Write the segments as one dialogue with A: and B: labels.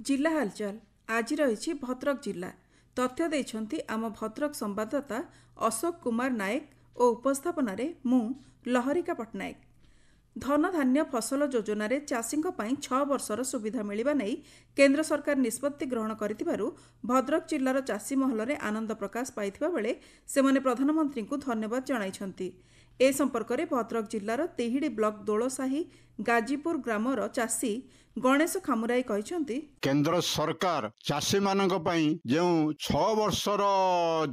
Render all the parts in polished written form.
A: जिला हालचाल आज रही भद्रक जिला तथ्य देइछंती आम भद्रक संवाददाता अशोक कुमार नायक और उपस्थापन मु लहरिका पट्टनायक। धन धान्य फसल योजन चाषी 6 वर्षर सुविधा मिलवा नहीं केन्द्र सरकार निष्पत्ति ग्रहण कर भद्रक जिलार चाषी महल आनंद प्रकाश पाइथिबा बेले सेमाने प्रधानमंत्री को धन्यवाद जणाइछंती। ए संपर्क में भद्रक जिलार तिहिडी ब्लॉक दोलसाही गाजीपुर ग्रामर चाषी गणेश खामुराई कहते
B: केंद्र सरकार चाषी मानक पई जो 6 वर्षर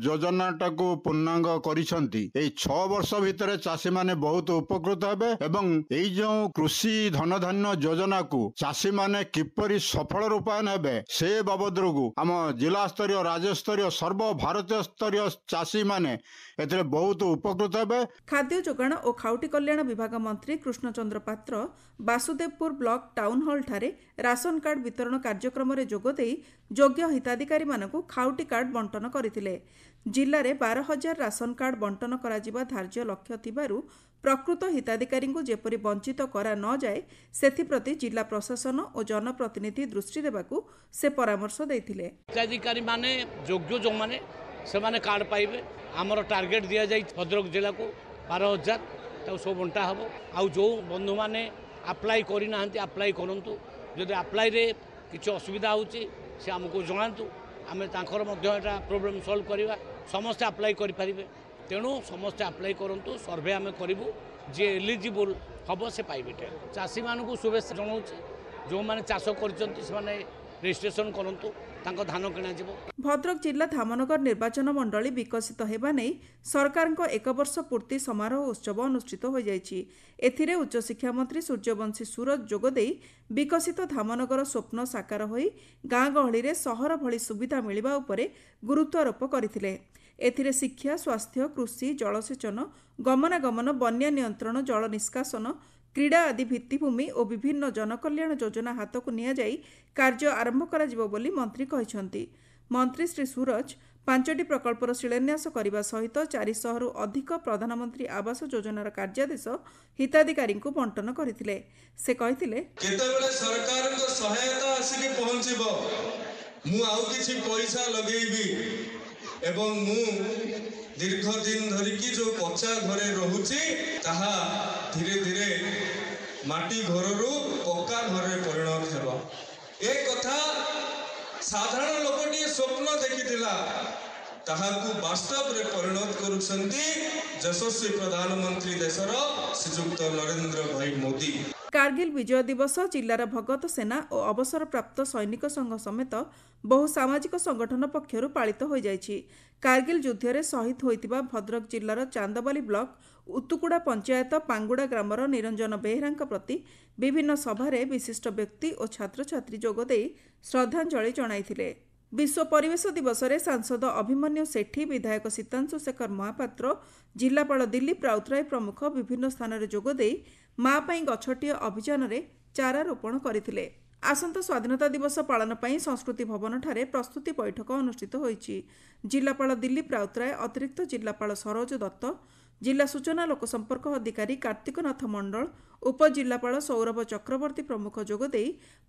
B: योजना टाकू पूर्णांग करिसंती। ए 6 वर्ष भितर चाषी माने बहुत उपकृत हेबे एवं एई जो कृषि धन धान्य योजना को चाषी माने किपरि सफल रूपायन हेबे से बाबद आम जिला स्तरीय राज्य स्तरीय सर्व भारतीय स्तरीय चाषी माने एतरे बहुत उपकृत हेबे।
A: खाद्य जोगाण और खाउटी कल्याण विभाग मंत्री Krishnachandra Patra Basudevpur block town hall ठारे राशन कार्ड वितरण कार्यक्रम में जोगदे योग्य हिताधिकारी मानकु खाउटी कार्ड बंटन करथिले। जिले में 12,000 राशन कार्ड बंटन करा धार्य लक्ष्य थिबारु प्रकृत हिताधिकारी को जेपरि वंचित करा न जाए सेथिप्रति जिला प्रशासन और जनप्रतिनिधि दृष्टि देबाकू से परामर्श देथिले।
C: हिताधिकारी माने योग्य जो माने से माने कार्ड पाइबे। आमर टार्गेट दिया जाय भद्रक जिला को 12,000 तो सब बंटा हम आउ जो बंधु माने अप्लाई करना अप्लाई करंतु जदि अप्लाई रे किसी असुविधा होची से हमको जनातु आम तांकर प्रोब्लेम सॉल्व करवा समस्ते अप्लाई करें। तेणु समस्ते अप्लाई करूँ सर्वे आम करूँ जी एलिजिबल हम से पाइबे। चाषी मानू शुभेच्छा जनाऊँ जो मैंने चाष कर रजिस्ट्रेशन करंतु तांको धान किणा जिवो।
A: भद्रक जिला धामनगर निर्वाचन मंडली विकसित हेबा नै सरकार को 1 वर्ष पूर्ति समारोह उत्सव अनुष्ठित हो जायछि। एथिरे उच्च शिक्षा मंत्री सूर्यवंशी सूरज जोगदे विकसित धामनगर स्वप्न साकार होई गाँ गहली रे सहर भली सुविधा मिलिबा उपरे गुरुत्वारोप करथिले। एथिरे शिक्षा स्वास्थ्य कृषि जलसेचन गमनागमन बन्या नियंत्रण जल निष्कासन क्रीड़ा आदि भित्तिभूमि और विभिन्न जनकल्याण योजना हाथ को निया जाई कार्य आरंभ करा जिवो बोली मंत्री कहिसंती। मंत्री श्री सूरज 5टी प्रकल्पर शिलान्यास करने सहित 400 रु अधिक प्रधानमंत्री आवास योजनार कार्यादेश हिताधिकारी को बंटन करथिले। से कहिथिले
D: केतेबेले सरकार को सहायता आसिक पहुंचबो मु आउ किछि पैसा लगेबी एवं मु दीर्घ दिन धरिकी जो कच्चा घरे रहुची ताहा धीरे धीरे माटी घररू पक्का घरे परिणत हेबा। ए कथा साधारण लोकटी स्वप्न देखिथिला ताहाकू वास्तव रे परिणत करुछंती यशस्वी प्रधानमंत्री देशर श्रीयुक्त नरेंद्र भाई मोदी।
A: कारगिल विजय दिवस जिलार भगत सेना और अवसर प्राप्त सैनिक संघ समेत बहु सामाजिक संगठन पक्षर पालित हो जाइछि। कारगिल युद्ध में शहीद होइतिबा भद्रक जिलार चांदबाली ब्लॉक उतुकुड़ा पंचायत पांगुड़ा ग्रामर निरंजन बेहेरा प्रति विभिन्न सभारे विशिष्ट व्यक्ति और छात्र छात्री जोगदे श्रद्धांजलि जणाइथिले। विश्व परिवेश दिवस में सांसद अभिमन्यु सेठी विधायक सीतांशु शेखर महापात्र जिलापाल दिलीप राउतराय प्रमुख विभिन्न स्थान में जोगदे माँ पाई गछटिए अभियान में चारा रोपण करथिले। आसंता स्वाधीनता दिवस पालन पर संस्कृति भवन ठारे प्रस्तुति बैठक अनुष्ठित होईछि। जिलापाल दिलीप राउतराय अतिरिक्त जिलापाल सरोज दत्त जिला सूचना लोकसंपर्क अधिकारी कार्तिकनाथ मंडल उपजिलापाल सौरभ चक्रवर्ती प्रमुख जोगदे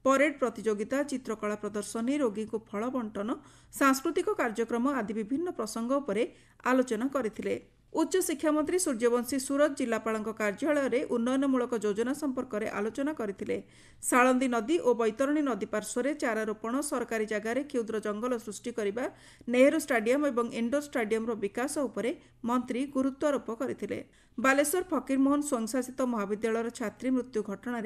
A: परेड प्रतियोगिता चित्रकला प्रदर्शनी रोगी को फल बंटन सांस्कृतिक कार्यक्रम आदि विभिन्न प्रसंग उपरे आलोचना करथिले। उच्च शिक्षा मंत्री सूर्यवंशी सूरज जिलापाल कार्यालय में उन्नयनमूलक योजना संपर्क में आलोचना करथिले। साळंदी नदी और बैतरणी नदी पार्श्व चारा रोपण सरकारी जगार क्षुद्र जंगल सृष्टि करने नेहरू स्टाडियम और इंडोर स्टाडियम विकास उपरे मंत्री गुरुत्वारोप करथिले। बालेश्वर फकीरमोहन स्वयंशासित महाविद्यालय छात्री मृत्यु घटना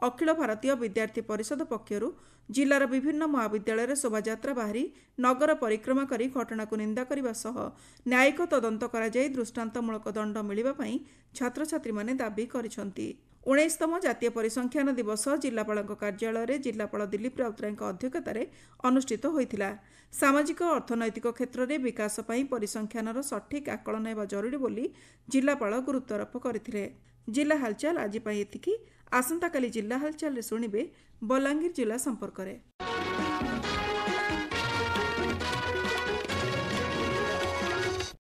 A: अखिल भारतीय विद्यार्थी परिषद पक्षर जिलार विभिन्न महाविद्यालय शोभायात्रा बाहरी नगर परिक्रमा करी घटना को निंदा करने सह न्यायिक तदंत करा जाय दृष्टांतमूलक दंड मिलिबा पई छात्र छात्री माने दाबी करिसंती। 19तम जातीय परिसंख्यान दिवस जिलापाल कार्यालय जिलापाल दिलीप राउतराय अध्यक्षतार अनुष्ठित होइथिला। सामाजिक अर्थनैतिक क्षेत्र में विकास पई परिसंख्यानर सठिक आकलन हेबा जरूरी बोली जिलापाल गुरुत्वारोप करथिले। जिला हालचाल आज पई एतिकी। आसंता काली जिला हालचाल रे सुनिबे बलांगीर जिला संपर्क रे।